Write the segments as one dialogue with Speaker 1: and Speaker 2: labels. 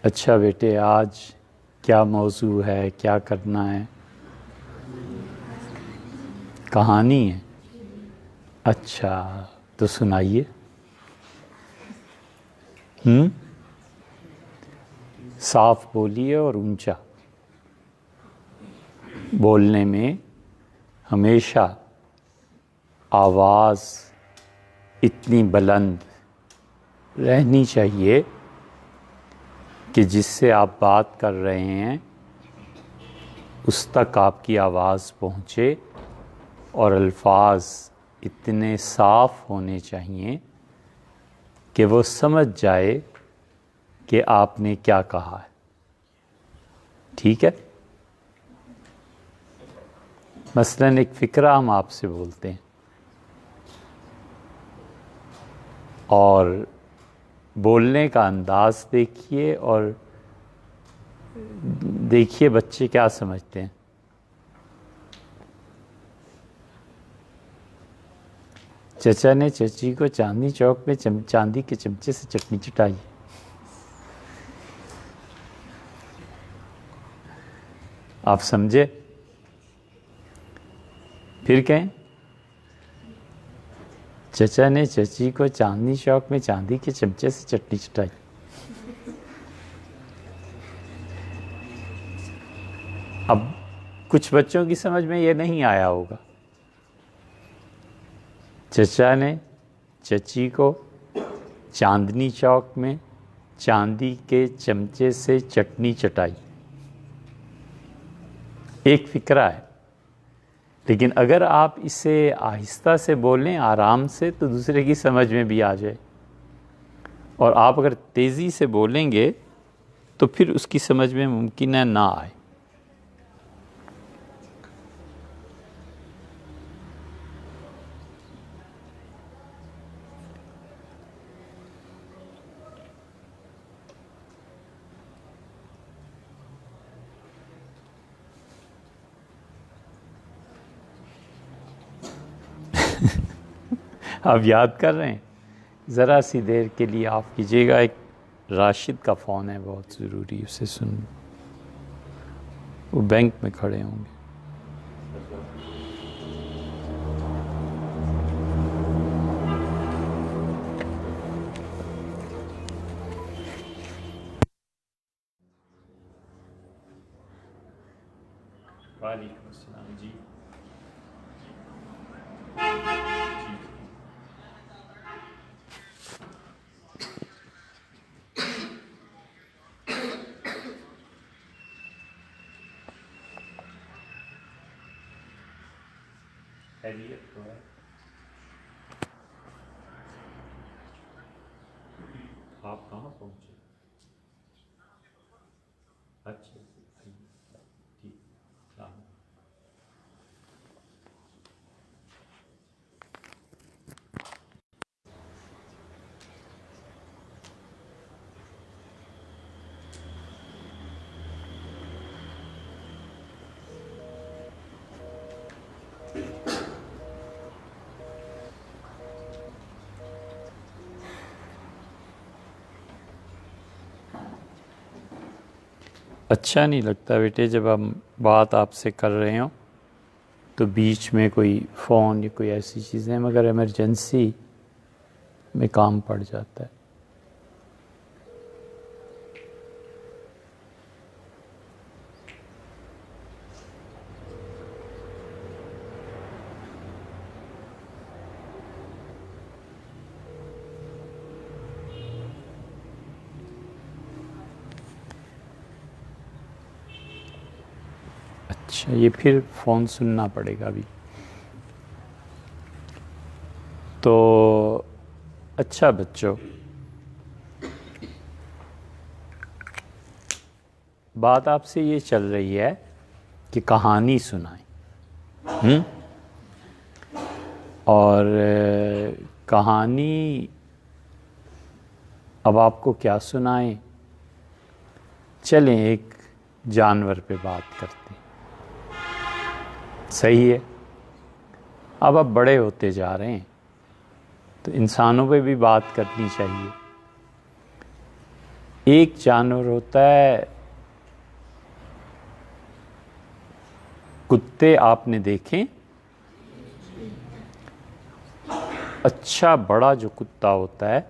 Speaker 1: اچھا بیٹے، آج کیا موضوع ہے، کیا کرنا ہے؟ کہانی ہے؟ اچھا تو سنائیے۔ صاف بولیے اور اونچا بولنے میں ہمیشہ آواز اتنی بلند رہنی چاہیے کہ جس سے آپ بات کر رہے ہیں اس تک آپ کی آواز پہنچے، اور الفاظ اتنے صاف ہونے چاہیے کہ وہ سمجھ جائے کہ آپ نے کیا کہا ہے۔ ٹھیک ہے؟ مثلاً ایک فقرہ ہم آپ سے بولتے ہیں اور بولنے کا انداز دیکھیے، اور دیکھیے بچے کیا سمجھتے ہیں۔ چچا نے چچی کو چاندنی چوک میں چاندی کے چمچے سے چٹنی چٹائی۔ آپ سمجھے؟ پھر کہیں چچا نے چچی کو چاندنی چوک میں چاندی کے چمچے سے چٹنی چٹائی۔ اب کچھ بچوں کی سمجھ میں یہ نہیں آیا ہوگا۔ چچا نے چچی کو چاندنی چوک میں چاندی کے چمچے سے چٹنی چٹائی، ایک فقرہ ہے، لیکن اگر آپ اسے آہستہ سے بولیں، آرام سے، تو دوسرے کی سمجھ میں بھی آ جائے، اور آپ اگر تیزی سے بولیں گے تو پھر اس کی سمجھ میں ممکن ہے نہ آئے۔ آپ یاد کر رہے ہیں؟ ذرا سی دیر کے لیے آف کیجیے گا، ایک راشد کا فون ہے، بہت ضروری، اسے سن، وہ بینک میں کھڑے ہوں گے۔ وعلیکم السلام جی۔ خیریت تو ہے؟ آپ کہاں پہنچے؟ اچھا ٹھیک، السلام۔ اچھا نہیں لگتا بیٹے جب ہم بات آپ سے کر رہے ہوں تو بیچ میں کوئی فون یا کوئی ایسی چیزیں، مگر ایمرجنسی میں کام پڑ جاتا ہے۔ اچھا، یہ پھر فون سننا پڑے گا ابھی تو۔ اچھا بچوں، بات آپ سے یہ چل رہی ہے کہ کہانی سنائیں، اور کہانی اب آپ کو کیا سنائیں؟ چلیں ایک جانور پہ بات کرتے ہیں، صحیح ہے؟ اب آپ بڑے ہوتے جا رہے ہیں تو انسانوں پہ بھی بات کرنی چاہیے۔ ایک جانور ہوتا ہے کتے، آپ نے دیکھیں اچھا بڑا جو کتا ہوتا ہے،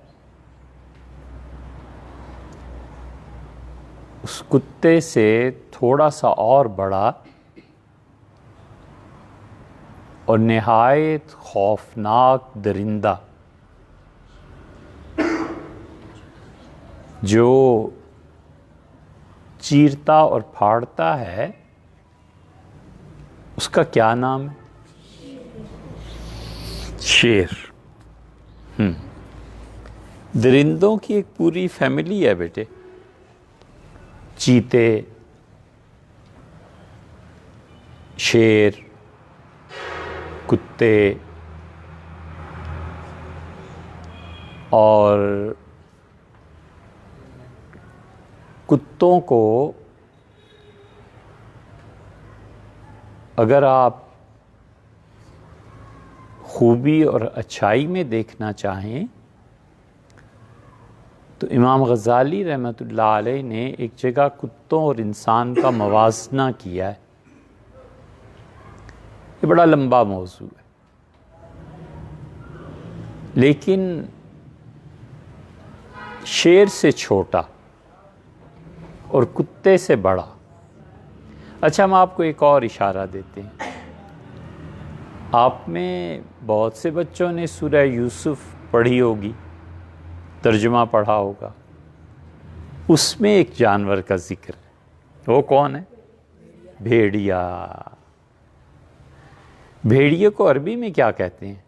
Speaker 1: اس کتے سے تھوڑا سا اور بڑا اور نہایت خوفناک درندہ جو چیرتا اور پھاڑتا ہے، اس کا کیا نام ہے؟ شیر۔ درندوں کی ایک پوری فیملی ہے بیٹے، چیتے، شیر، کتے، اور کتوں کو اگر آپ خوبی اور اچھائی میں دیکھنا چاہیں تو امام غزالی رحمۃ اللہ علیہ نے ایک جگہ کتوں اور انسان کا موازنہ کیا ہے۔ یہ بڑا لمبا موضوع ہے، لیکن شیر سے چھوٹا اور کتے سے بڑا۔ اچھا، ہم آپ کو ایک اور اشارہ دیتے ہیں۔ آپ میں بہت سے بچوں نے سورہ یوسف پڑھی ہوگی، ترجمہ پڑھا ہوگا، اس میں ایک جانور کا ذکر ہے۔ وہ کون ہے؟ بھیڑیا۔ بھیڑیے کو عربی میں کیا کہتے ہیں؟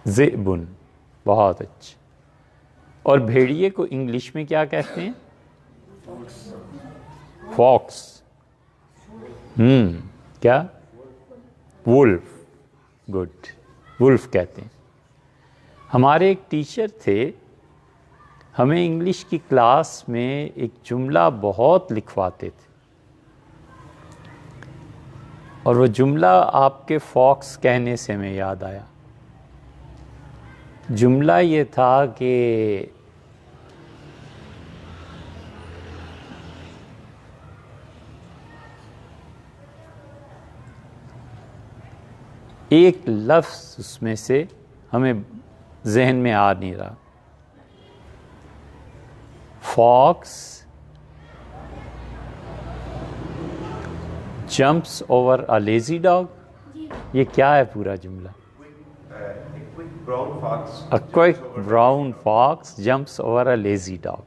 Speaker 1: ذئبن۔ بہت اچھا۔ اور بھیڑیے کو انگلش میں کیا کہتے ہیں؟ فاکس۔ کیا؟ وولف۔ گڈ، وولف کہتے ہیں۔ ہمارے ایک ٹیچر تھے، ہمیں انگلش کی کلاس میں ایک جملہ بہت لکھواتے تھے، اور وہ جملہ آپ کے فاکس کہنے سے میں یاد آیا۔ جملہ یہ تھا کہ ایک لفظ اس میں سے ہمیں ذہن میں آ نہیں رہا۔ Fox jumps over a lazy dog, یہ کیا ہے پورا جملہ؟ A quick brown fox jumps over a lazy dog۔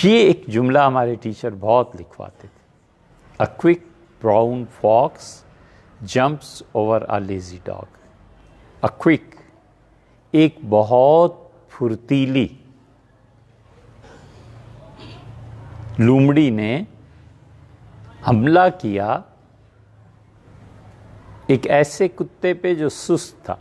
Speaker 1: یہ ایک جملہ ہمارے ٹیچر بہت لکھواتے تھے۔ A quick brown fox jumps over a lazy dog۔ A quick، ایک بہت پھرتیلی لومڑی نے حملہ کیا ایک ایسے کتے پہ جو سست تھا۔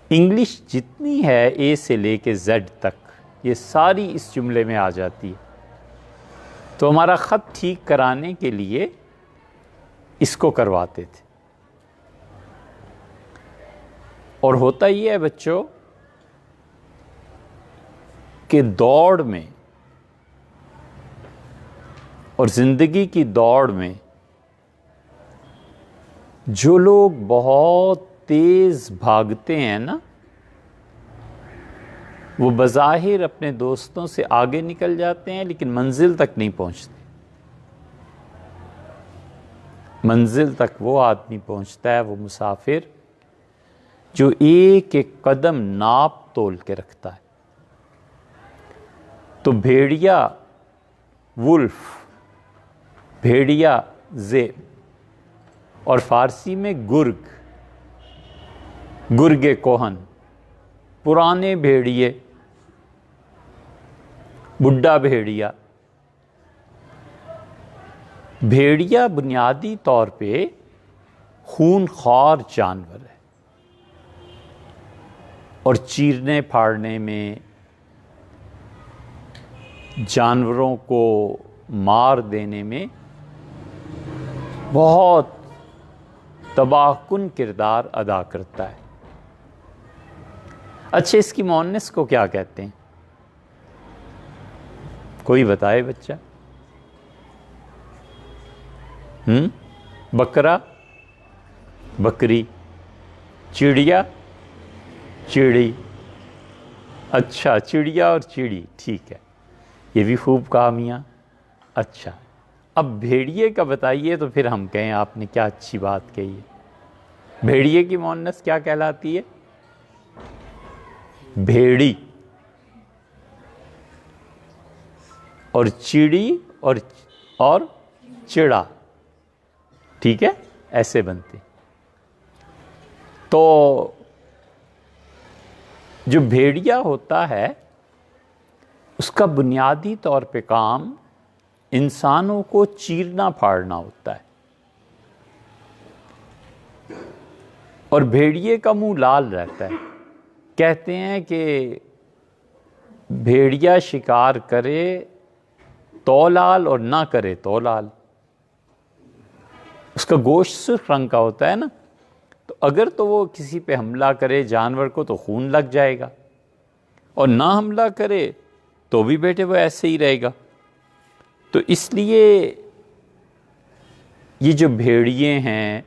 Speaker 1: انگلش جتنی ہے اے سے لے کے زیڈ تک، یہ ساری اس جملے میں آ جاتی ہے۔ تو ہمارا خط ٹھیک کرانے کے لیے اس کو کرواتے تھے۔ اور ہوتا یہ ہے بچوں کہ دوڑ میں اور زندگی کی دوڑ میں جو لوگ بہت تیز بھاگتے ہیں نا، وہ بظاہر اپنے دوستوں سے آگے نکل جاتے ہیں، لیکن منزل تک نہیں پہنچتے۔ منزل تک وہ آدمی پہنچتا ہے، وہ مسافر جو ایک ایک قدم ناپ تول کے رکھتا ہے۔ تو بھیڑیا وولف، بھیڑیا ذئب، اور فارسی میں گرگ، گرگ کوہن، پرانے بھیڑیے، بڈھا بھیڑیا۔ بھیڑیا بنیادی طور پہ خون خوار جانور ہے، اور چیرنے پھاڑنے میں، جانوروں کو مار دینے میں بہت تباہ کن کردار ادا کرتا ہے۔ اچھا، اس کی مؤنث کو کیا کہتے ہیں؟ کوئی بتائے بچہ؟ بکرا، بکری، چڑیا، چڑی۔ اچھا، چڑیا اور چڑی، ٹھیک ہے، یہ بھی خوب کہا میاں۔ اچھا، اب بھیڑیے کا بتائیے تو پھر ہم کہیں آپ نے کیا اچھی بات کہی ہے۔ بھیڑیے کی مؤنث کیا کہلاتی ہے؟ بھیڑی، اور چڑی اور چڑا، ٹھیک ہے، ایسے بنتے۔ تو جو بھیڑیا ہوتا ہے اس کا بنیادی طور پہ کام انسانوں کو چیرنا پھاڑنا ہوتا ہے، اور بھیڑیے کا منہ لال رہتا ہے۔ کہتے ہیں کہ بھیڑیا شکار کرے تو لال اور نہ کرے تو لال۔ اس کا گوشت سرخ رنگ کا ہوتا ہے نا، تو اگر تو وہ کسی پہ حملہ کرے جانور کو تو خون لگ جائے گا، اور نہ حملہ کرے تو بھی بیٹے وہ ایسے ہی رہے گا۔ تو اس لیے یہ جو بھیڑیے ہیں،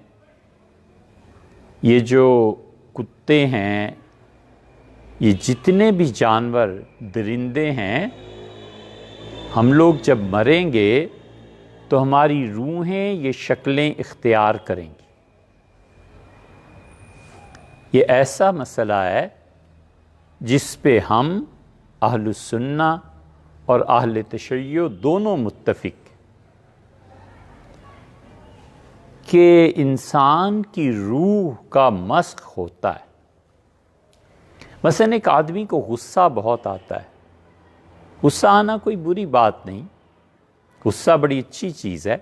Speaker 1: یہ جو کتے ہیں، یہ جتنے بھی جانور درندے ہیں، ہم لوگ جب مریں گے تو ہماری روحیں یہ شکلیں اختیار کریں گی۔ یہ ایسا مسئلہ ہے جس پہ ہم اہل السنہ اور اہل تشیع دونوں متفق کہ انسان کی روح کا مسخ ہوتا ہے۔ مثلا ایک آدمی کو غصہ بہت آتا ہے، غصہ آنا کوئی بری بات نہیں، غصہ بڑی اچھی چیز ہے،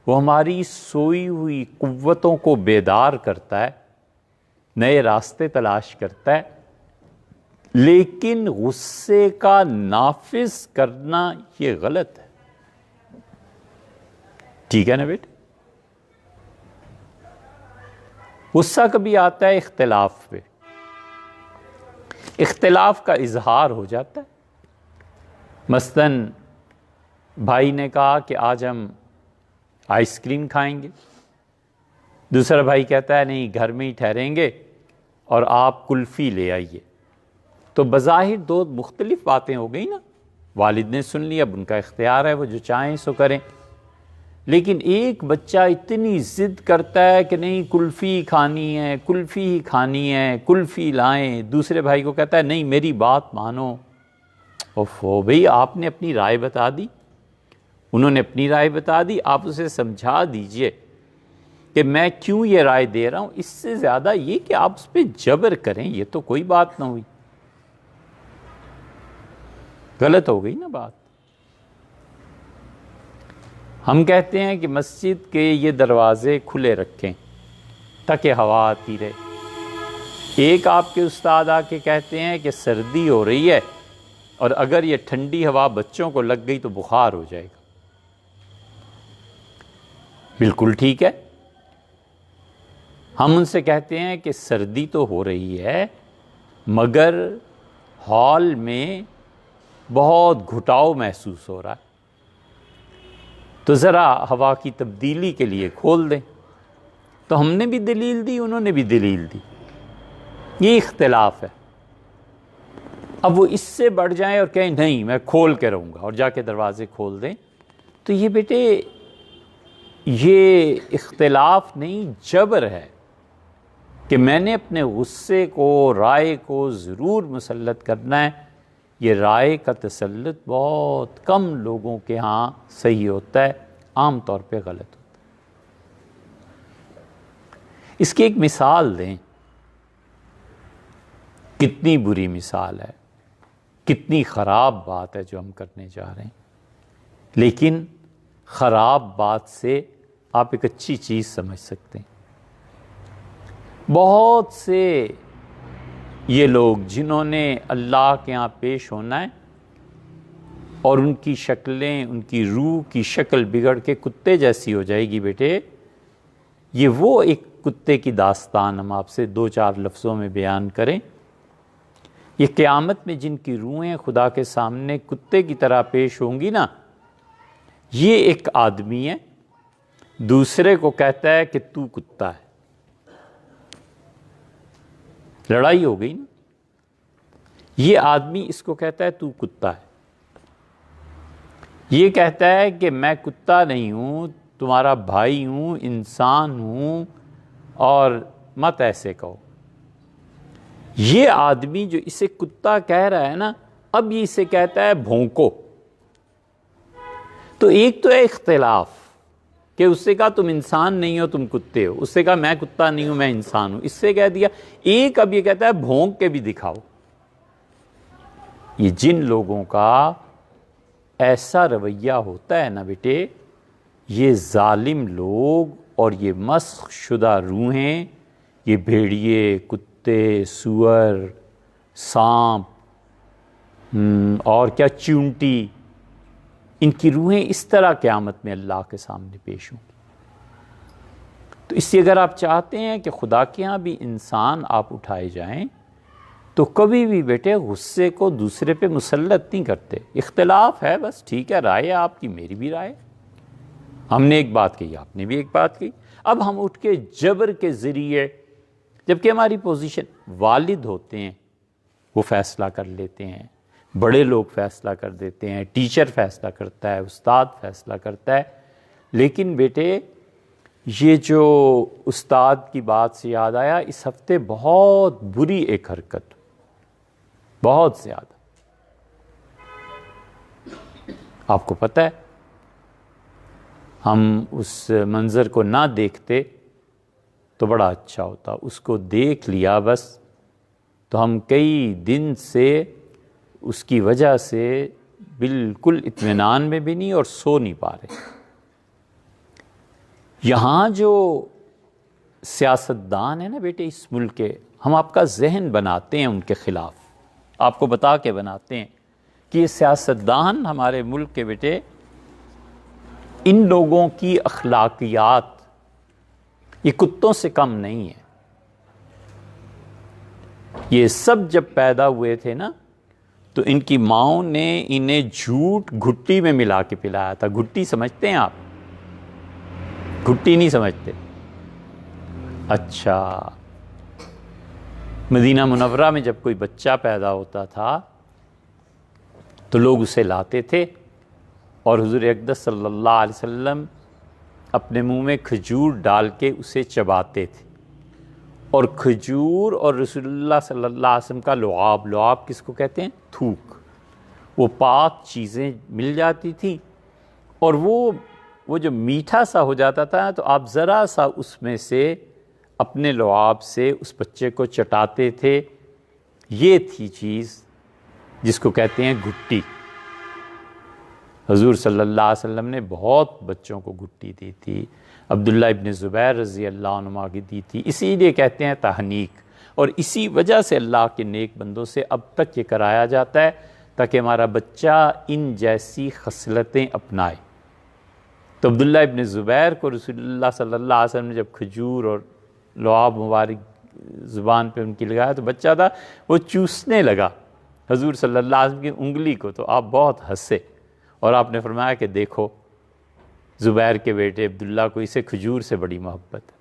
Speaker 1: وہ ہماری سوئی ہوئی قوتوں کو بیدار کرتا ہے، نئے راستے تلاش کرتا ہے، لیکن غصے کا نافذ کرنا یہ غلط ہے، ٹھیک ہے نا بیٹے؟ غصہ کبھی آتا ہے اختلاف پہ، اختلاف کا اظہار ہو جاتا ہے۔ مثلاً بھائی نے کہا کہ آج ہم آئس کریم کھائیں گے، دوسرا بھائی کہتا ہے نہیں گھر میں ہی ٹھہریں گے اور آپ کلفی لے آئیے۔ تو بظاہر دو مختلف باتیں ہو گئی نا، والد نے سن لی، اب ان کا اختیار ہے، وہ جو چاہیں سو کریں۔ لیکن ایک بچہ اتنی ضد کرتا ہے کہ نہیں کلفی کھانی ہے، کلفی ہی کھانی ہے، کلفی لائیں، دوسرے بھائی کو کہتا ہے نہیں میری بات مانو۔ اوفو بھئی، آپ نے اپنی رائے بتا دی، انہوں نے اپنی رائے بتا دی، آپ اسے سمجھا دیجئے کہ میں کیوں یہ رائے دے رہا ہوں۔ اس سے زیادہ یہ کہ آپ اس پہ جبر کریں، یہ تو کوئی بات نہ ہوئی، غلط ہو گئی نا بات۔ ہم کہتے ہیں کہ مسجد کے یہ دروازے کھلے رکھیں تاکہ ہوا آتی رہے۔ ایک آپ کے استاد آ کے کہتے ہیں کہ سردی ہو رہی ہے اور اگر یہ ٹھنڈی ہوا بچوں کو لگ گئی تو بخار ہو جائے گا۔ بالکل ٹھیک ہے، ہم ان سے کہتے ہیں کہ سردی تو ہو رہی ہے مگر ہال میں بہت گھٹاؤ محسوس ہو رہا ہے، تو ذرا ہوا کی تبدیلی کے لیے کھول دیں۔ تو ہم نے بھی دلیل دی، انہوں نے بھی دلیل دی، یہ اختلاف ہے۔ اب وہ اس سے بڑھ جائیں اور کہیں نہیں میں کھول کے رہوں گا اور جا کے دروازے کھول دیں، تو یہ بیٹے یہ اختلاف نہیں، جبر ہے کہ میں نے اپنے غصے کو، رائے کو ضرور مسلط کرنا ہے۔ یہ رائے کا تسلط بہت کم لوگوں کے ہاں صحیح ہوتا ہے، عام طور پہ غلط ہوتا ہے۔ اس کی ایک مثال دیں، کتنی بری مثال ہے، کتنی خراب بات ہے جو ہم کرنے جا رہے ہیں، لیکن خراب بات سے آپ ایک اچھی چیز سمجھ سکتے ہیں۔ بہت سے یہ لوگ جنہوں نے اللہ کے ہاں پیش ہونا ہے اور ان کی شکلیں، ان کی روح کی شکل بگڑ کے کتے جیسی ہو جائے گی بیٹے، یہ وہ ایک کتے کی داستان ہم آپ سے 2-4 لفظوں میں بیان کریں۔ یہ قیامت میں جن کی روحیں خدا کے سامنے کتے کی طرح پیش ہوں گی نا، یہ ایک آدمی ہے، دوسرے کو کہتا ہے کہ تو کتا ہے۔ لڑائی ہو گئی نا، یہ آدمی اس کو کہتا ہے تو کتا ہے، یہ کہتا ہے کہ میں کتا نہیں ہوں، تمہارا بھائی ہوں، انسان ہوں، اور مت ایسے کہو۔ یہ آدمی جو اسے کتا کہہ رہا ہے نا، اب یہ اسے کہتا ہے بھونکو۔ تو ایک تو ہے اختلاف کہ اس سے کہا تم انسان نہیں ہو، تم کتے ہو، اس سے کہا میں کتا نہیں ہوں، میں انسان ہوں، اس سے کہہ دیا۔ ایک اب یہ کہتا ہے بھونک کے بھی دکھاؤ۔ یہ جن لوگوں کا ایسا رویہ ہوتا ہے نا بیٹے، یہ ظالم لوگ اور یہ مسخ شدہ روحیں، یہ بھیڑیے، کتے، سور، سانپ اور کیا چونٹی، ان کی روحیں اس طرح قیامت میں اللہ کے سامنے پیش ہوں۔ تو اس لیے اگر آپ چاہتے ہیں کہ خدا کے ہاں بھی انسان آپ اٹھائے جائیں تو کبھی بھی بیٹے غصے کو دوسرے پہ مسلط نہیں کرتے۔ اختلاف ہے بس، ٹھیک ہے، رائے آپ کی، میری بھی رائے، ہم نے ایک بات کہی، آپ نے بھی ایک بات کہی۔ اب ہم اٹھ کے جبر کے ذریعے، جبکہ ہماری پوزیشن، والد ہوتے ہیں وہ فیصلہ کر لیتے ہیں، بڑے لوگ فیصلہ کر دیتے ہیں، ٹیچر فیصلہ کرتا ہے، استاد فیصلہ کرتا ہے، لیکن بیٹے یہ جو استاد کی بات سے یاد آیا، اس ہفتے بہت بری ایک حرکت، بہت زیادہ، آپ کو پتہ ہے، ہم اس منظر کو نہ دیکھتے تو بڑا اچھا ہوتا، اس کو دیکھ لیا بس تو ہم کئی دن سے اس کی وجہ سے بالکل اطمینان میں بھی نہیں اور سو نہیں پا رہے۔ یہاں جو سیاستدان ہیں نا بیٹے اس ملک کے، ہم آپ کا ذہن بناتے ہیں ان کے خلاف، آپ کو بتا کے بناتے ہیں کہ یہ سیاستدان ہمارے ملک کے بیٹے، ان لوگوں کی اخلاقیات یہ کتوں سے کم نہیں ہے۔ یہ سب جب پیدا ہوئے تھے نا تو ان کی ماؤں نے انہیں جھوٹ گھٹی میں ملا کے پلایا تھا۔ گھٹی سمجھتے ہیں آپ؟ گھٹی نہیں سمجھتے؟ اچھا، مدینہ منورہ میں جب کوئی بچہ پیدا ہوتا تھا تو لوگ اسے لاتے تھے اور حضور اقدس صلی اللہ علیہ وسلم اپنے منہ میں کھجور ڈال کے اسے چباتے تھے، اور کھجور اور رسول اللہ صلی اللہ علیہ وسلم کا لعاب، لعاب کس کو کہتے ہیں؟ تھوک، وہ پاک چیزیں مل جاتی تھیں، اور وہ جو میٹھا سا ہو جاتا تھا تو آپ ذرا سا اس میں سے اپنے لعاب سے اس بچے کو چٹاتے تھے۔ یہ تھی چیز جس کو کہتے ہیں گھٹی۔ حضور صلی اللہ علیہ وسلم نے بہت بچوں کو گھٹی دی تھی، عبداللہ ابن زبیر رضی اللہ عنہ کی دی تھی، اسی لیے کہتے ہیں تحنیک، اور اسی وجہ سے اللہ کے نیک بندوں سے اب تک یہ کرایا جاتا ہے تاکہ ہمارا بچہ ان جیسی خصلتیں اپنائے۔ تو عبداللہ ابن زبیر کو رسول اللہ صلی اللہ علیہ وسلم نے جب کھجور اور لعاب مبارک زبان پہ ان کی لگایا تو بچہ تھا، وہ چوسنے لگا حضور صلی اللہ علیہ وسلم کی انگلی کو، تو آپ بہت ہنسے اور آپ نے فرمایا کہ دیکھو زبیر کے بیٹے عبداللہ کو اسے کھجور سے بڑی محبت ہے۔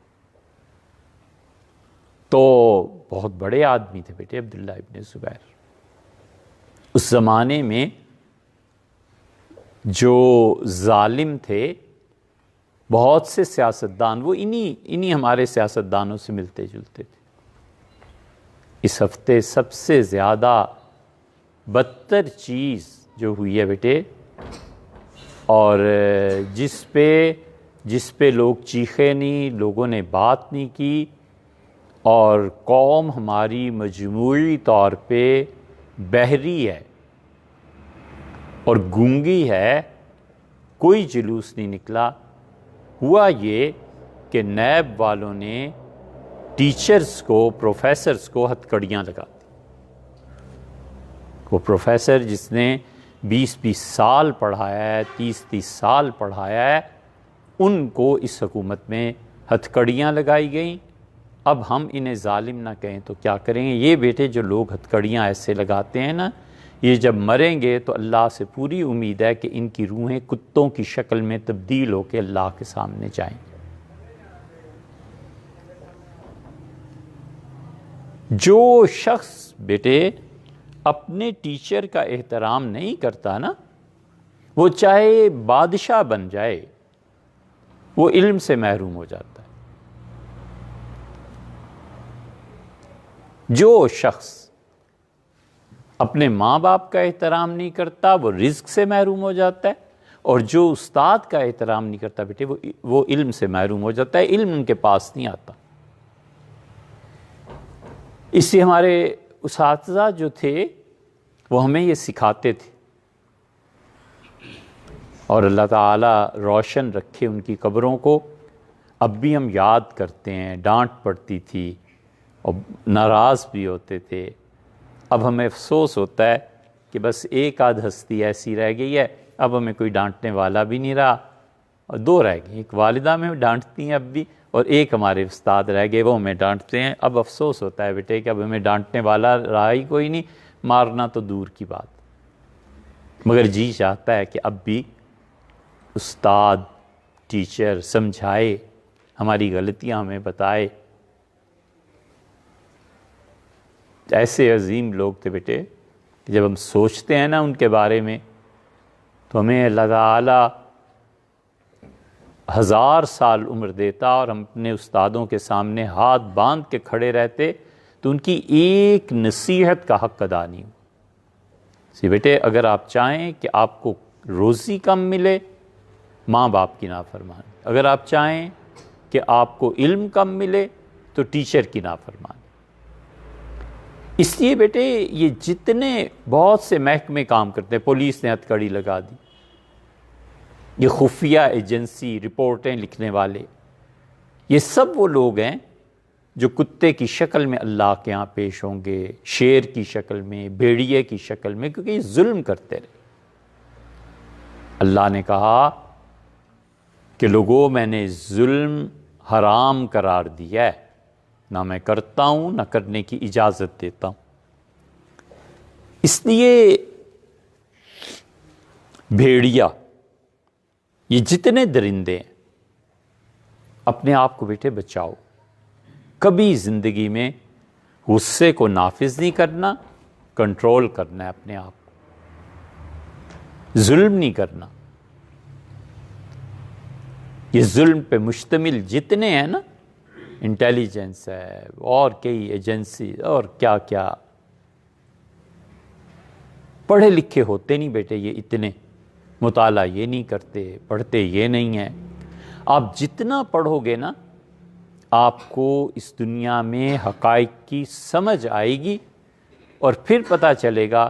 Speaker 1: تو بہت بڑے آدمی تھے بیٹے عبداللہ ابن زبیر۔ اس زمانے میں جو ظالم تھے بہت سے سیاستدان، وہ انہی ہمارے سیاستدانوں سے ملتے جلتے تھے۔ اس ہفتے سب سے زیادہ بدتر چیز جو ہوئی ہے بیٹے، اور جس پہ لوگ چیخے نہیں، لوگوں نے بات نہیں کی، اور قوم ہماری مجموعی طور پہ بہری ہے اور گونگی ہے، کوئی جلوس نہیں نکلا، ہوا یہ کہ نیب والوں نے ٹیچرز کو، پروفیسرز کو ہتھکڑیاں لگا دی۔ وہ پروفیسر جس نے 20 سال پڑھایا ہے، 30 سال پڑھایا ہے، ان کو اس حکومت میں ہتھکڑیاں لگائی گئیں، اب ہم انہیں ظالم نہ کہیں تو کیا کریں گے؟ یہ بیٹے جو لوگ ہتھکڑیاں ایسے لگاتے ہیں نا، یہ جب مریں گے تو اللہ سے پوری امید ہے کہ ان کی روحیں کتوں کی شکل میں تبدیل ہو کے اللہ کے سامنے جائیں گے۔ جو شخص بیٹے اپنے ٹیچر کا احترام نہیں کرتا نا، وہ چاہے بادشاہ بن جائے، وہ علم سے محروم ہو جاتا ہے۔ جو شخص اپنے ماں باپ کا احترام نہیں کرتا وہ رزق سے محروم ہو جاتا ہے، اور جو استاد کا احترام نہیں کرتا بیٹے وہ علم سے محروم ہو جاتا ہے، علم ان کے پاس نہیں آتا۔ اس سے ہمارے اساتذہ جو تھے وہ ہمیں یہ سکھاتے تھے، اور اللہ تعالیٰ روشن رکھے ان کی قبروں کو، اب بھی ہم یاد کرتے ہیں۔ ڈانٹ پڑتی تھی اور ناراض بھی ہوتے تھے۔ اب ہمیں افسوس ہوتا ہے کہ بس ایک آدھ ہستی ایسی رہ گئی ہے، اب ہمیں کوئی ڈانٹنے والا بھی نہیں رہا، اور دو رہ گئی، ایک والدہ میں ڈانٹتی ہیں اب بھی، اور ایک ہمارے استاد رہ گئے وہ ہمیں ڈانٹتے ہیں۔ اب افسوس ہوتا ہے بیٹے کہ اب ہمیں ڈانٹنے والا رہا ہی کوئی نہیں، مارنا تو دور کی بات، مگر جی چاہتا ہے کہ اب بھی استاد ٹیچر سمجھائے، ہماری غلطیاں ہمیں بتائے۔ ایسے عظیم لوگ تھے بیٹے کہ جب ہم سوچتے ہیں نا ان کے بارے میں تو ہمیں اللہ تعالیٰ 1000 سال عمر دیتا اور ہم اپنے استادوں کے سامنے ہاتھ باندھ کے کھڑے رہتے تو ان کی ایک نصیحت کا حق ادا نہیں ہو۔ بیٹے اگر آپ چاہیں کہ آپ کو روزی کم ملے، ماں باپ کی نافرمانی، اگر آپ چاہیں کہ آپ کو علم کم ملے تو ٹیچر کی نافرمانی۔ اس لیے بیٹے یہ جتنے بہت سے محکمے کام کرتے ہیں، پولیس نے ہتھکڑی لگا دی، یہ خفیہ ایجنسی، رپورٹیں لکھنے والے، یہ سب وہ لوگ ہیں جو کتے کی شکل میں اللہ کے ہاں پیش ہوں گے، شیر کی شکل میں، بھیڑیے کی شکل میں، کیونکہ یہ ظلم کرتے رہے۔ اللہ نے کہا کہ لوگوں میں نے ظلم حرام قرار دیا ہے، نہ میں کرتا ہوں نہ کرنے کی اجازت دیتا ہوں۔ اس لیے بھیڑیا، یہ جتنے درندے ہیں، اپنے آپ کو بیٹے بچاؤ۔ کبھی زندگی میں غصے کو نافذ نہیں کرنا، کنٹرول کرنا ہے اپنے آپ کو، ظلم نہیں کرنا۔ یہ ظلم پہ مشتمل جتنے ہیں نا، انٹیلیجنس ہے اور کئی ایجنسی اور کیا کیا، پڑھے لکھے ہوتے نہیں بیٹے یہ اتنے، مطالعہ یہ نہیں کرتے، پڑھتے یہ نہیں ہیں۔ آپ جتنا پڑھو گے نا، آپ کو اس دنیا میں حقائق کی سمجھ آئے گی، اور پھر پتہ چلے گا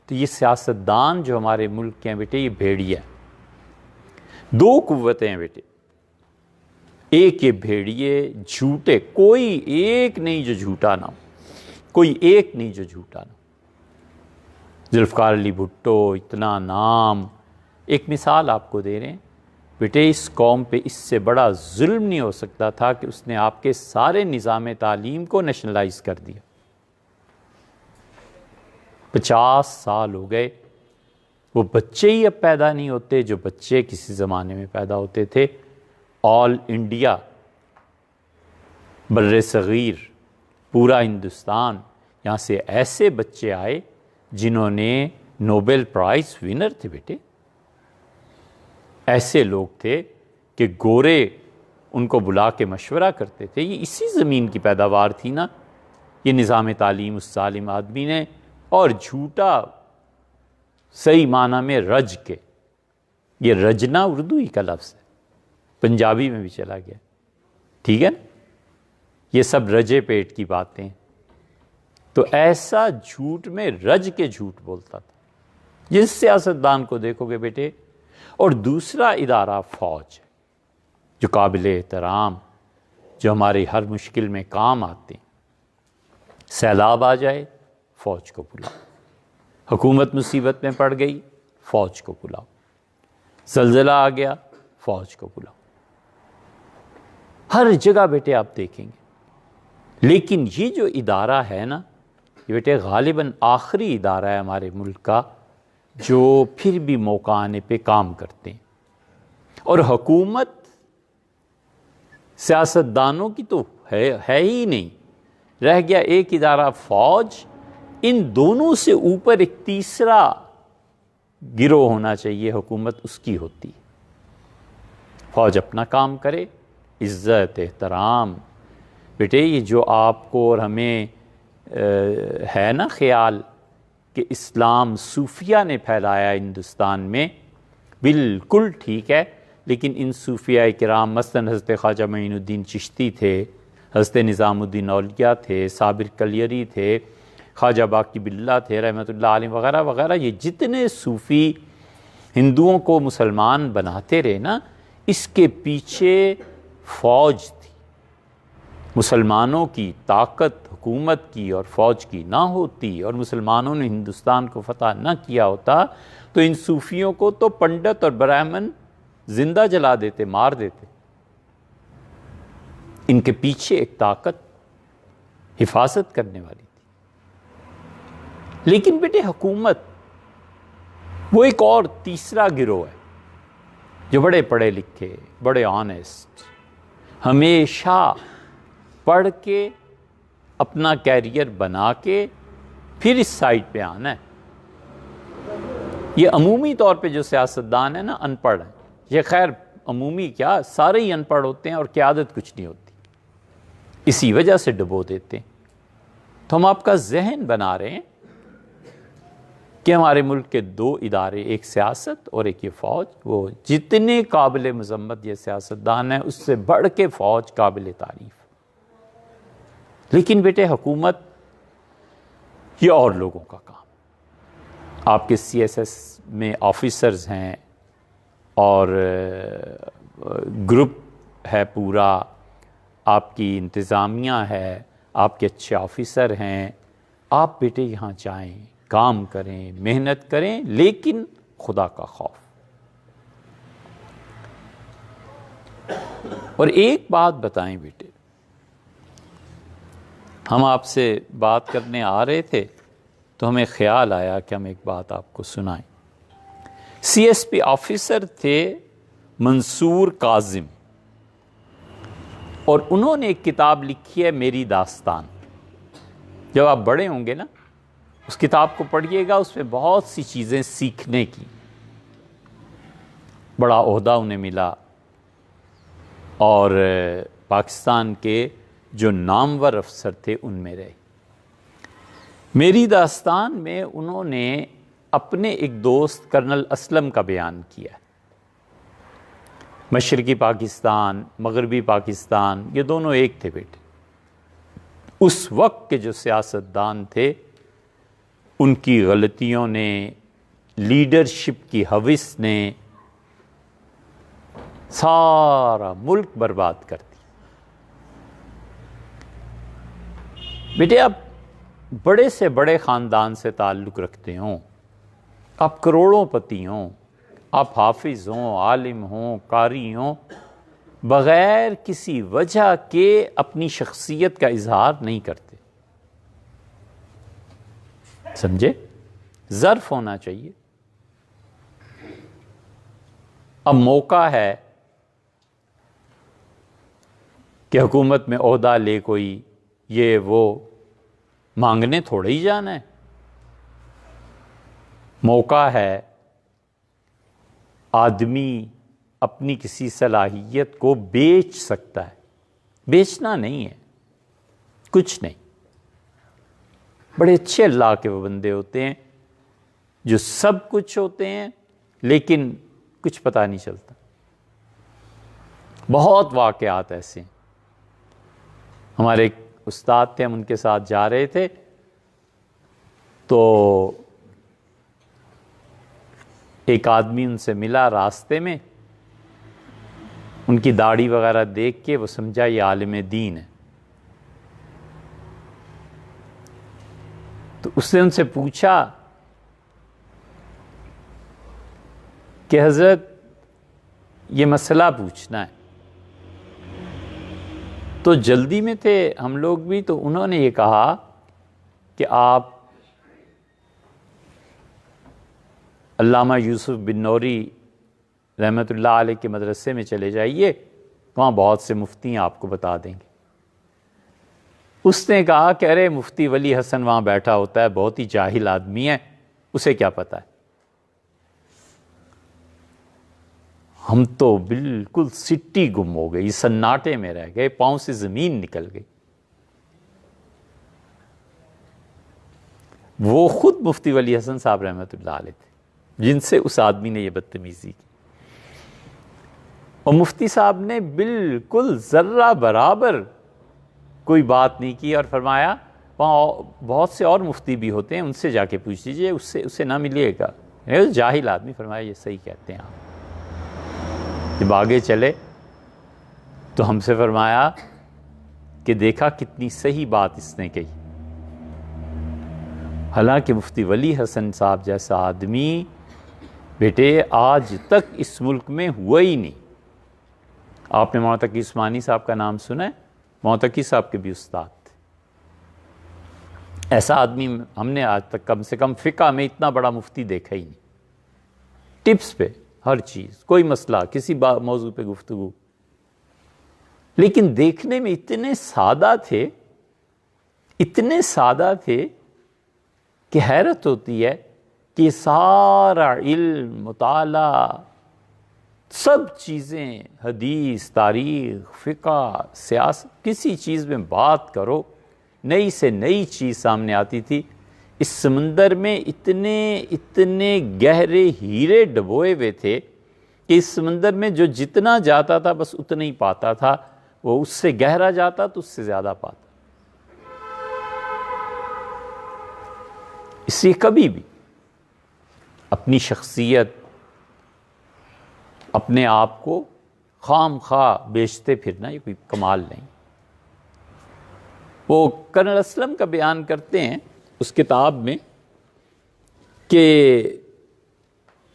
Speaker 1: تو یہ سیاستدان جو ہمارے ملک کے ہیں بیٹے یہ بھیڑیا ہے۔ دو قوتیں ہیں بیٹے، ایک یہ بھیڑیے جھوٹے، کوئی ایک نہیں جو جھوٹا نہ ہو، کوئی ایک نہیں جو جھوٹا نہ ہو۔ ذوالفقار علی بھٹو، اتنا نام، ایک مثال آپ کو دے رہے ہیں بیٹے، اس قوم پہ اس سے بڑا ظلم نہیں ہو سکتا تھا کہ اس نے آپ کے سارے نظام تعلیم کو نیشنلائز کر دیا۔ 50 سال ہو گئے، وہ بچے ہی اب پیدا نہیں ہوتے جو بچے کسی زمانے میں پیدا ہوتے تھے۔ آل انڈیا، بر صغیر، پورا ہندوستان، یہاں سے ایسے بچے آئے جنہوں نے نوبل پرائز ونر تھے بیٹے، ایسے لوگ تھے کہ گورے ان کو بلا کے مشورہ کرتے تھے۔ یہ اسی زمین کی پیداوار تھی نا، یہ نظام تعلیم اس ظالم آدمی نے، اور جھوٹا صحیح معنی میں رج کے، یہ رجنا اردو ہی کا لفظ ہے، پنجابی میں بھی چلا گیا، ٹھیک ہے نا، یہ سب رجے پیٹ کی باتیں۔ تو ایسا جھوٹ میں رج کے جھوٹ بولتا تھا، جس سیاستدان کو دیکھو گے بیٹے۔ اور دوسرا ادارہ فوج ہے جو قابل احترام، جو ہماری ہر مشکل میں کام آتے ہیں۔ سیلاب آ جائے فوج کو بلاؤ، حکومت مصیبت میں پڑ گئی فوج کو بلاؤ، زلزلہ آ گیا فوج کو بلاؤ۔ ہر جگہ بیٹے آپ دیکھیں گے۔ لیکن یہ جو ادارہ ہے نا، یہ بیٹے غالباً آخری ادارہ ہے ہمارے ملک کا جو پھر بھی موقع آنے پہ کام کرتے ہیں۔ اور حکومت سیاستدانوں کی تو ہے ہی نہیں، رہ گیا ایک ادارہ فوج۔ ان دونوں سے اوپر ایک تیسرا گروہ ہونا چاہیے، حکومت اس کی ہوتی ہے۔ فوج اپنا کام کرے، عزت احترام۔ بیٹے یہ جو آپ کو اور ہمیں ہے نا خیال کہ اسلام صوفیہ نے پھیلایا ہندوستان میں، بالکل ٹھیک ہے، لیکن ان صوفیہ کرام مثلاً حضرت خواجہ معین الدین چشتی تھے، حضرت نظام الدین اولیاء تھے، صابر کلیری تھے، خواجہ باقی باللہ تھے رحمۃ اللہ علیہ وغیرہ وغیرہ، یہ جتنے صوفی ہندوؤں کو مسلمان بناتے رہے نا، اس کے پیچھے فوج تھی۔ مسلمانوں کی طاقت حکومت کی اور فوج کی نہ ہوتی اور مسلمانوں نے ہندوستان کو فتح نہ کیا ہوتا تو ان صوفیوں کو تو پنڈت اور برہمن زندہ جلا دیتے، مار دیتے۔ ان کے پیچھے ایک طاقت حفاظت کرنے والی تھی۔ لیکن بیٹے حکومت وہ ایک اور تیسرا گروہ ہے جو بڑے پڑھے لکھے، بڑے آنیسٹ، ہمیشہ پڑھ کے اپنا کیریئر بنا کے پھر اس سائٹ پہ آنا ہے۔ یہ عمومی طور پہ جو سیاستدان ہیں نا ان پڑھ ہیں، یہ خیر عمومی کیا سارے ہی ان پڑھ ہوتے ہیں اور قیادت کچھ نہیں ہوتی، اسی وجہ سے ڈبو دیتے ہیں۔ تو ہم آپ کا ذہن بنا رہے ہیں کہ ہمارے ملک کے دو ادارے، ایک سیاست اور ایک یہ فوج، وہ جتنے قابل مذمت یہ سیاستدان ہیں اس سے بڑھ کے فوج قابل تعریف۔ لیکن بیٹے حکومت یہ اور لوگوں کا کام۔ آپ کے سی ایس ایس میں آفیسرز ہیں اور گروپ ہے پورا، آپ کی انتظامیہ ہے، آپ کے اچھے آفیسر ہیں۔ آپ بیٹے یہاں جائیں، کام کریں، محنت کریں، لیکن خدا کا خوف۔ اور ایک بات بتائیں بیٹے، ہم آپ سے بات کرنے آ رہے تھے تو ہمیں خیال آیا کہ ہم ایک بات آپ کو سنائیں۔ سی ایس پی آفیسر تھے منصور کاظم، اور انہوں نے ایک کتاب لکھی ہے میری داستان۔ جب آپ بڑے ہوں گے نا اس کتاب کو پڑھیے گا، اس میں بہت سی چیزیں سیکھنے کی۔ بڑا عہدہ انہیں ملا اور پاکستان کے جو نامور افسر تھے ان میں رہے۔ میری داستان میں انہوں نے اپنے ایک دوست کرنل اسلم کا بیان کیا۔ مشرقی پاکستان، مغربی پاکستان، یہ دونوں ایک تھے بیٹے۔ اس وقت کے جو سیاستدان تھے ان کی غلطیوں نے، لیڈرشپ کی ہوس نے سارا ملک برباد کر دیا۔ بیٹے آپ بڑے سے بڑے خاندان سے تعلق رکھتے ہوں، آپ کروڑوں پتی ہوں، آپ حافظ ہوں، عالم ہوں، قاری ہوں، بغیر کسی وجہ کے اپنی شخصیت کا اظہار نہیں کرتے، سمجھے؟ ظرف ہونا چاہیے۔ اب موقع ہے کہ حکومت میں عہدہ لے کوئی، یہ وہ مانگنے تھوڑے ہی جانا ہے۔ موقع ہے آدمی اپنی کسی صلاحیت کو بیچ سکتا ہے، بیچنا نہیں ہے، کچھ نہیں۔ بڑے اچھے اللہ کے وہ بندے ہوتے ہیں جو سب کچھ ہوتے ہیں لیکن کچھ پتہ نہیں چلتا۔ بہت واقعات ایسے ہیں۔ ہمارے ایک استاد تھے، ہم ان کے ساتھ جا رہے تھے تو ایک آدمی ان سے ملا راستے میں، ان کی داڑھی وغیرہ دیکھ کے وہ سمجھا یہ عالم دین ہے۔ تو اس نے ان سے پوچھا کہ حضرت یہ مسئلہ پوچھنا ہے۔ تو جلدی میں تھے ہم لوگ بھی، تو انہوں نے یہ کہا کہ آپ علامہ یوسف بن نوری رحمۃ اللہ علیہ کے مدرسے میں چلے جائیے، وہاں بہت سے مفتی آپ کو بتا دیں گے۔ اس نے کہا کہ ارے مفتی ولی حسن وہاں بیٹھا ہوتا ہے، بہت ہی جاہل آدمی ہے، اسے کیا پتہ ہے۔ ہم تو بالکل سٹی گم ہو گئی، سناٹے میں رہ گئے، پاؤں سے زمین نکل گئی۔ وہ خود مفتی ولی حسن صاحب رحمۃ اللہ علیہ تھے جن سے اس آدمی نے یہ بدتمیزی کی، اور مفتی صاحب نے بالکل ذرہ برابر کوئی بات نہیں کی، اور فرمایا وہاں بہت سے اور مفتی بھی ہوتے ہیں، ان سے جا کے پوچھ لیجیے، اسے نہ ملیے گا، جاہل آدمی۔ فرمایا یہ صحیح کہتے ہیں آپ۔ جب آگے چلے تو ہم سے فرمایا کہ دیکھا کتنی صحیح بات اس نے کہی۔ حالانکہ مفتی ولی حسن صاحب جیسا آدمی بیٹے آج تک اس ملک میں ہوا ہی نہیں۔ آپ نے مولانا تقی عثمانی صاحب کا نام سنا ہے؟ مولانا تقی صاحب کے بھی استاد تھے۔ ایسا آدمی ہم نے آج تک کم سے کم فقہ میں اتنا بڑا مفتی دیکھا ہی نہیں۔ ٹپس پہ ہر چیز، کوئی مسئلہ، کسی موضوع پہ گفتگو، لیکن دیکھنے میں اتنے سادہ تھے، اتنے سادہ تھے کہ حیرت ہوتی ہے کہ یہ سارا علم، مطالعہ، سب چیزیں، حدیث، تاریخ، فقہ، سیاست، کسی چیز میں بات کرو نئی سے نئی چیز سامنے آتی تھی۔ اس سمندر میں اتنے گہرے ہیرے ڈبوئے ہوئے تھے کہ اس سمندر میں جو جتنا جاتا تھا بس اتنا ہی پاتا تھا، وہ اس سے گہرا جاتا تو اس سے زیادہ پاتا۔ اس لیے کبھی بھی اپنی شخصیت، اپنے آپ کو خام خواہ بیچتے پھرنا یہ کوئی کمال نہیں۔ وہ کرنل اسلم کا بیان کرتے ہیں اس کتاب میں کہ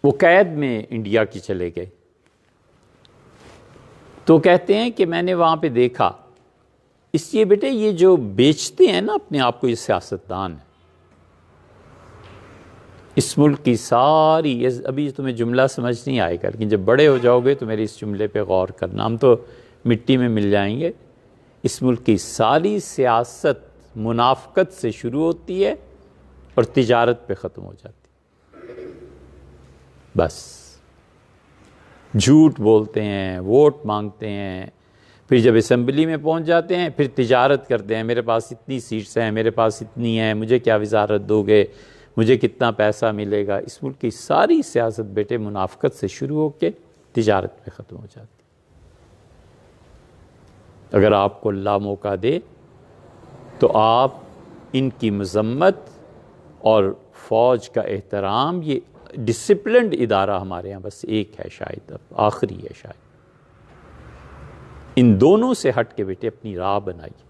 Speaker 1: وہ قید میں انڈیا کی چلے گئے، تو کہتے ہیں کہ میں نے وہاں پہ دیکھا، اس لیے بیٹے یہ جو بیچتے ہیں نا اپنے آپ کو، یہ سیاستدان ہیں۔ اس ملک کی ساری، ابھی تمہیں جملہ سمجھ نہیں آئے گا لیکن جب بڑے ہو جاؤ گے تو میرے اس جملے پہ غور کرنا، ہم تو مٹی میں مل جائیں گے۔ اس ملک کی ساری سیاست منافقت سے شروع ہوتی ہے اور تجارت پہ ختم ہو جاتی ہے۔ بس جھوٹ بولتے ہیں، ووٹ مانگتے ہیں، پھر جب اسمبلی میں پہنچ جاتے ہیں پھر تجارت کرتے ہیں، میرے پاس اتنی سیٹس ہیں، میرے پاس اتنی ہیں، مجھے کیا وزارت دو گے، مجھے کتنا پیسہ ملے گا۔ اس ملک کی ساری سیاست بیٹے منافقت سے شروع ہو کے تجارت پہ ختم ہو جاتی۔ اگر آپ کو اللہ موقع دے تو آپ ان کی مذمت اور فوج کا احترام، یہ ڈسپلنڈ ادارہ ہمارے ہاں بس ایک ہے، شاید اب آخری ہے شاید، ان دونوں سے ہٹ کے بیٹے اپنی راہ بنائیے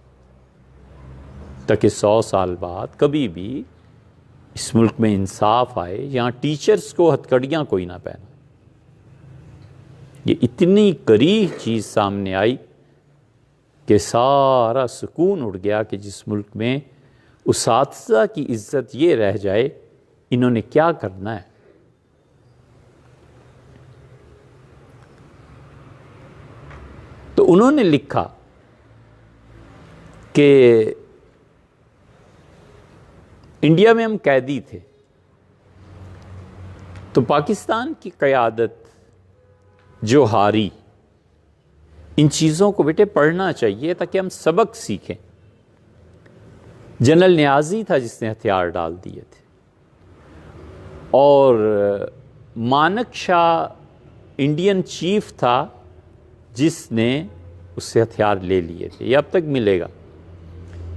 Speaker 1: تاکہ 100 سال بعد کبھی بھی اس ملک میں انصاف آئے، یہاں ٹیچرز کو ہتھکڑیاں کوئی نہ پہنے۔ یہ اتنی کریہ چیز سامنے آئی کہ سارا سکون اڑ گیا کہ جس ملک میں اساتذہ کی عزت یہ رہ جائے، انہوں نے کیا کرنا ہے۔ تو انہوں نے لکھا کہ انڈیا میں ہم قیدی تھے تو پاکستان کی قیادت جو ہاری، ان چیزوں کو بیٹے پڑھنا چاہیے تاکہ ہم سبق سیکھیں۔ جنرل نیازی تھا جس نے ہتھیار ڈال دیے تھے، اور مانک شاہ انڈین چیف تھا جس نے اس سے ہتھیار لے لیے تھے، یہ اب تک ملے گا۔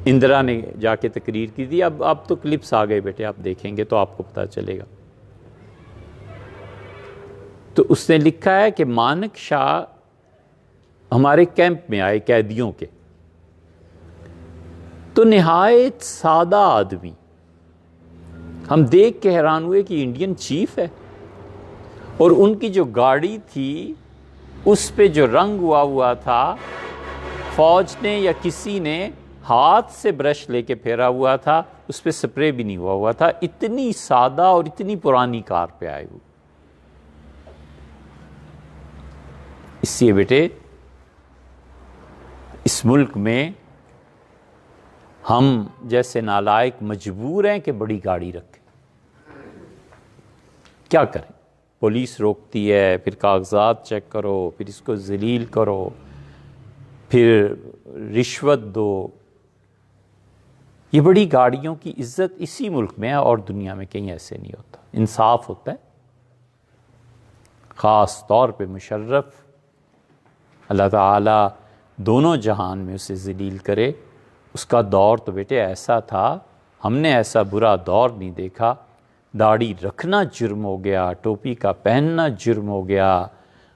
Speaker 1: اندرا نے جا کے تقریر کی تھی، اب تو کلپس آ گئے بیٹے، آپ دیکھیں گے تو آپ کو پتہ چلے گا۔ تو اس نے لکھا ہے کہ مانک شاہ ہمارے کیمپ میں آئے قیدیوں کے، تو نہایت سادہ آدمی، ہم دیکھ کے حیران ہوئے کہ انڈین چیف ہے، اور ان کی جو گاڑی تھی اس پہ جو رنگ ہوا تھا فوج نے یا کسی نے ہاتھ سے برش لے کے پھیرا ہوا تھا، اس پہ سپرے بھی نہیں ہوا تھا، اتنی سادہ اور اتنی پرانی کار پہ آئے ہوئے۔ اس لیے بیٹے اس ملک میں ہم جیسے نالائق مجبور ہیں کہ بڑی گاڑی رکھیں۔ کیا کریں؟ پولیس روکتی ہے، پھر کاغذات چیک کرو، پھر اس کو ذلیل کرو، پھر رشوت دو۔ یہ بڑی گاڑیوں کی عزت اسی ملک میں ہے اور دنیا میں کہیں ایسے نہیں ہوتا۔ انصاف ہوتا ہے، خاص طور پہ مشرف، اللہ تعالیٰ دونوں جہان میں اسے ذلیل کرے۔ اس کا دور تو بیٹے ایسا تھا، ہم نے ایسا برا دور نہیں دیکھا۔ داڑھی رکھنا جرم ہو گیا، ٹوپی کا پہننا جرم ہو گیا،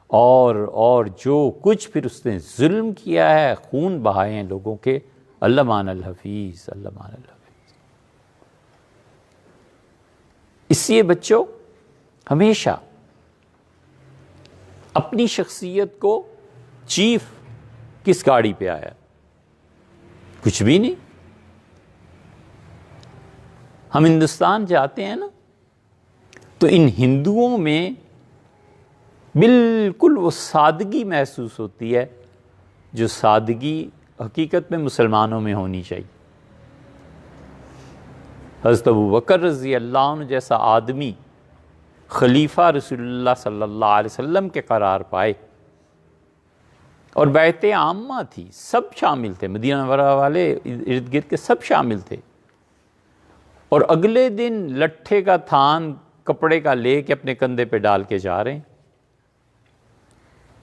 Speaker 1: اور جو کچھ پھر اس نے ظلم کیا ہے، خون بہائے ہیں لوگوں کے، اللہ مان الحفیظ، اللہ مان الحفیظ۔ اس لیے بچوں ہمیشہ اپنی شخصیت کو چیف کس گاڑی پہ آیا؟ کچھ بھی نہیں۔ ہم ہندوستان جاتے ہیں نا تو ان ہندوؤں میں بالکل وہ سادگی محسوس ہوتی ہے جو سادگی حقیقت میں مسلمانوں میں ہونی چاہیے۔ حضرت ابوبکر رضی اللہ عنہ جیسا آدمی خلیفہ رسول اللہ صلی اللہ علیہ وسلم کے قرار پائے، اور بیعت عامہ تھی، سب شامل تھے، مدینہ منورہ والے ارد گرد کے سب شامل تھے، اور اگلے دن لٹھے کا تھان کپڑے کا لے کے اپنے کندھے پہ ڈال کے جا رہے ہیں۔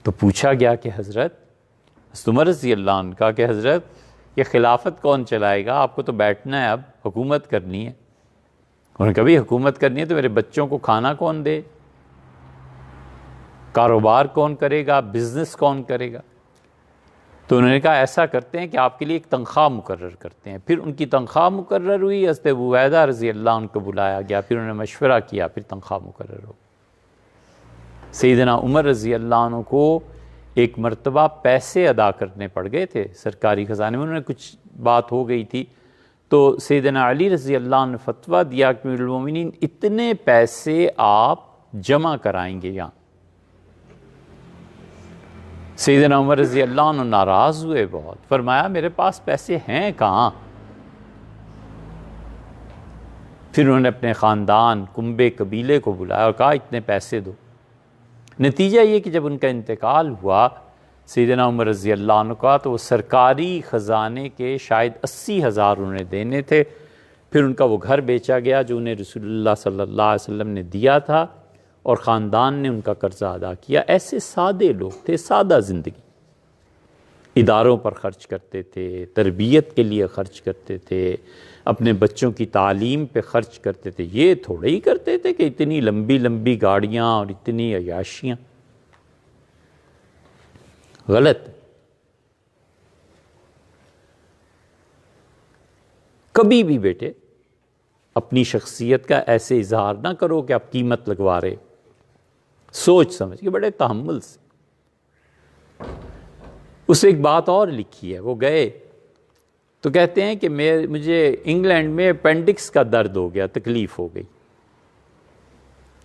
Speaker 1: تو پوچھا گیا کہ حضرت عمر رضی اللہ عنہ کا کہ حضرت یہ خلافت کون چلائے گا؟ آپ کو تو بیٹھنا ہے، اب حکومت کرنی ہے۔ انہوں نے کہا بھی حکومت کرنی ہے تو میرے بچوں کو کھانا کون دے، کاروبار کون کرے گا، بزنس کون کرے گا؟ تو انہوں نے کہا ایسا کرتے ہیں کہ آپ کے لیے ایک تنخواہ مقرر کرتے ہیں۔ پھر ان کی تنخواہ مقرر ہوئی، حضرت ابو عبیدہ رضی اللہ عنہ کو بلایا گیا، پھر انہوں نے مشورہ کیا، پھر تنخواہ مقرر ہو۔ سیدنا عمر رضی اللہ عنہ کو ایک مرتبہ پیسے ادا کرنے پڑ گئے تھے سرکاری خزانے میں، انہوں نے کچھ بات ہو گئی تھی، تو سیدنا علی رضی اللہ عنہ نے فتویٰ دیا کہ امیر المومنین اتنے پیسے آپ جمع کرائیں گے یہاں۔ سیدنا عمر رضی اللہ عنہ ناراض ہوئے بہت، فرمایا میرے پاس پیسے ہیں کہاں؟ پھر انہوں نے اپنے خاندان کنبے قبیلے کو بلایا اور کہا اتنے پیسے دو۔ نتیجہ یہ کہ جب ان کا انتقال ہوا سیدنا عمر رضی اللہ عنہ کا، تو وہ سرکاری خزانے کے شاید 80,000 انہیں دینے تھے۔ پھر ان کا وہ گھر بیچا گیا جو انہیں رسول اللہ صلی اللہ علیہ وسلم نے دیا تھا، اور خاندان نے ان کا قرضہ ادا کیا۔ ایسے سادے لوگ تھے، سادہ زندگی، اداروں پر خرچ کرتے تھے، تربیت کے لیے خرچ کرتے تھے، اپنے بچوں کی تعلیم پہ خرچ کرتے تھے۔ یہ تھوڑے ہی کرتے تھے کہ اتنی لمبی لمبی گاڑیاں اور اتنی عیاشیاں۔ غلط۔ کبھی بھی بیٹے اپنی شخصیت کا ایسے اظہار نہ کرو کہ آپ قیمت لگوا رہے، سوچ سمجھ کے، بڑے تحمل سے۔ اس ایک بات اور لکھی ہے، وہ گئے تو کہتے ہیں کہ مجھے انگلینڈ میں اپینڈکس کا درد ہو گیا، تکلیف ہو گئی،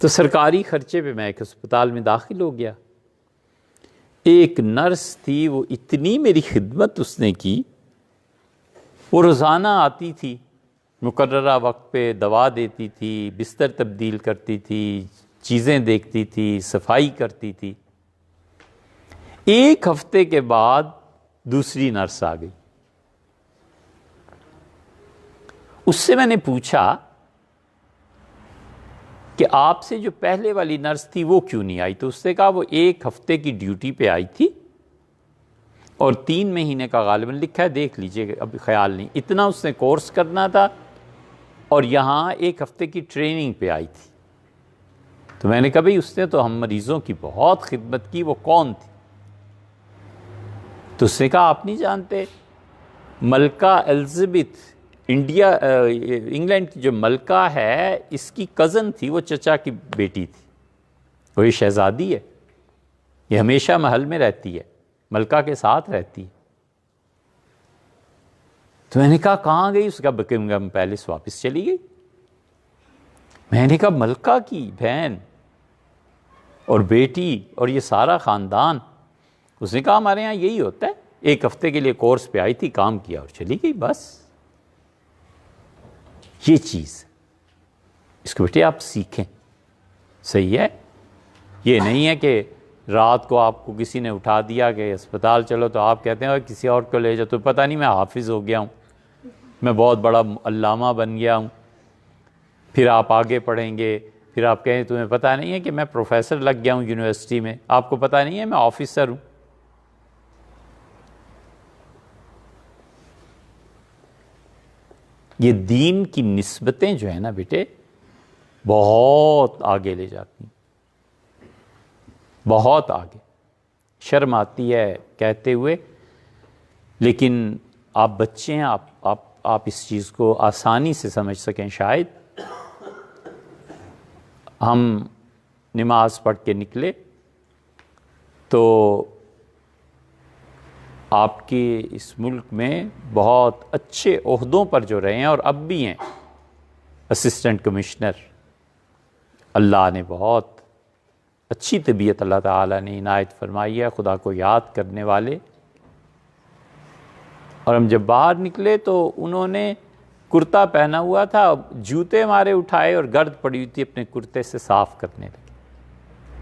Speaker 1: تو سرکاری خرچے پہ میں ایک اسپتال میں داخل ہو گیا۔ ایک نرس تھی، وہ اتنی میری خدمت اس نے کی، وہ روزانہ آتی تھی، مقررہ وقت پہ دوا دیتی تھی، بستر تبدیل کرتی تھی، چیزیں دیکھتی تھی، صفائی کرتی تھی۔ ایک ہفتے کے بعد دوسری نرس آ گئی۔ اس سے میں نے پوچھا کہ آپ سے جو پہلے والی نرس تھی وہ کیوں نہیں آئی؟ تو اس نے کہا وہ ایک ہفتے کی ڈیوٹی پہ آئی تھی اور 3 مہینے کا غالباً لکھا ہے، دیکھ لیجئے، اب خیال نہیں، اتنا اس نے کورس کرنا تھا اور یہاں ایک ہفتے کی ٹریننگ پہ آئی تھی۔ تو میں نے کہا بھئی اس نے تو ہم مریضوں کی بہت خدمت کی، وہ کون تھی؟ تو اس نے کہا آپ نہیں جانتے، ملکہ الزبتھ، انگلینڈ کی جو ملکہ ہے اس کی کزن تھی، وہ چچا کی بیٹی تھی، وہ یہ شہزادی ہے، یہ ہمیشہ محل میں رہتی ہے، ملکہ کے ساتھ رہتی ہے۔ تو میں نے کہا کہاں گئی؟ اس کا بکنگم پیلس واپس چلی گئی۔ میں نے کہا ملکہ کی بہن اور بیٹی اور یہ سارا خاندان؟ اس نے کہا ہمارے یہاں یہی ہوتا ہے، ایک ہفتے کے لیے کورس پہ آئی تھی، کام کیا اور چلی گئی، بس۔ یہ چیز اس کو بیٹے آپ سیکھیں، صحیح ہے؟ یہ نہیں ہے کہ رات کو آپ کو کسی نے اٹھا دیا کہ اسپتال چلو، تو آپ کہتے ہیں کسی اور کو لے جاؤ، تو پتہ نہیں میں حافظ ہو گیا ہوں، میں بہت بڑا علامہ بن گیا ہوں۔ پھر آپ آگے پڑھیں گے، پھر آپ کہیں تمہیں پتہ نہیں ہے کہ میں پروفیسر لگ گیا ہوں یونیورسٹی میں، آپ کو پتہ نہیں ہے میں آفیسر ہوں۔ یہ دین کی نسبتیں جو ہیں نا بیٹے بہت آگے لے جاتی ہیں، بہت آگے۔ شرم آتی ہے کہتے ہوئے، لیکن آپ بچے ہیں، آپ اس چیز کو آسانی سے سمجھ سکیں۔ شاید ہم نماز پڑھ کے نکلے تو آپ کے اس ملک میں بہت اچھے عہدوں پر جو رہے ہیں اور اب بھی ہیں، اسسٹنٹ کمشنر، اللہ نے بہت اچھی طبیعت اللہ تعالیٰ نے عنایت فرمائی ہے خدا کو یاد کرنے والے۔ اور ہم جب باہر نکلے تو انہوں نے کرتا پہنا ہوا تھا، جوتے ہمارے اٹھائے اور گرد پڑی ہوئی تھی اپنے کرتے سے صاف کرنے لگے،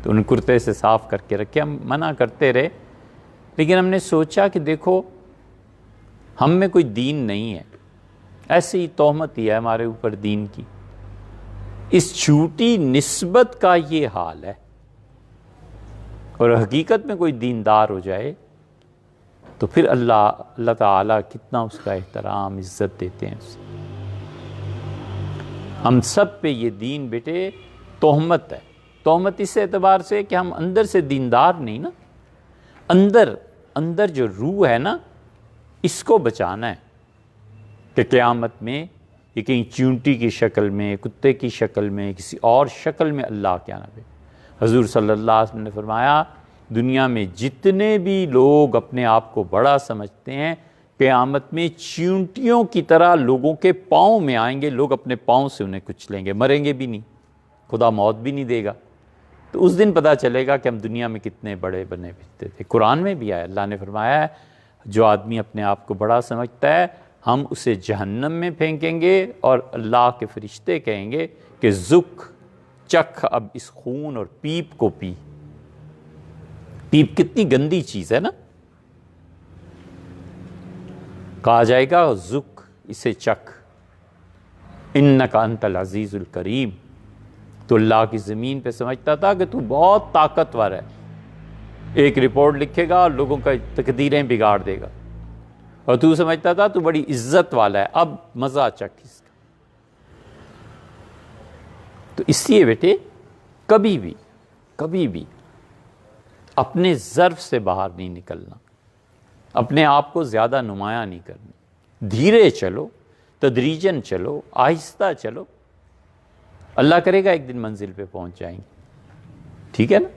Speaker 1: تو ان کرتے سے صاف کر کے رکھے۔ ہم منع کرتے رہے، لیکن ہم نے سوچا کہ دیکھو ہم میں کوئی دین نہیں ہے، ایسے ہی تہمت ہی ہے ہمارے اوپر دین کی، اس جھوٹی نسبت کا یہ حال ہے۔ اور حقیقت میں کوئی دیندار ہو جائے تو پھر اللہ تعالیٰ کتنا اس کا احترام عزت دیتے ہیں اسے۔ ہم سب پہ یہ دین بیٹے تہمت ہے، تہمت اس اعتبار سے کہ ہم اندر سے دیندار نہیں نا، اندر جو روح ہے نا اس کو بچانا ہے کہ قیامت میں یہ کہیں چونٹی کی شکل میں، کتے کی شکل میں، کسی اور شکل میں اللہ کیا نہ بے۔ حضور صلی اللہ علیہ وسلم نے فرمایا دنیا میں جتنے بھی لوگ اپنے آپ کو بڑا سمجھتے ہیں قیامت میں چونٹیوں کی طرح لوگوں کے پاؤں میں آئیں گے، لوگ اپنے پاؤں سے انہیں کچھ لیں گے، مریں گے بھی نہیں، خدا موت بھی نہیں دے گا۔ تو اس دن پتہ چلے گا کہ ہم دنیا میں کتنے بڑے بنے پھرتے تھے۔ قرآن میں بھی آیا، اللہ نے فرمایا ہے جو آدمی اپنے آپ کو بڑا سمجھتا ہے ہم اسے جہنم میں پھینکیں گے، اور اللہ کے فرشتے کہیں گے کہ ذق چکھ اب اس خون اور پیپ کو پی۔ پیپ کتنی گندی چیز ہے نا، کہا جائے گا ذق اسے چکھ، انک انت العزیز الکریم۔ تو اللہ کی زمین پہ سمجھتا تھا کہ تو بہت طاقتور ہے، ایک رپورٹ لکھے گا اور لوگوں کا تقدیریں بگاڑ دے گا، اور تو سمجھتا تھا تو بڑی عزت والا ہے، اب مزہ چکھ اس کا۔ تو اس لیے بیٹے کبھی بھی اپنے ظرف سے باہر نہیں نکلنا، اپنے آپ کو زیادہ نمایاں نہیں کرنا، دھیرے چلو، تدریجاً چلو، آہستہ چلو، اللہ کرے گا ایک دن منزل پہ پہنچ جائیں گے، ٹھیک ہے نا؟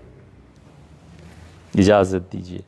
Speaker 1: اجازت دیجیے۔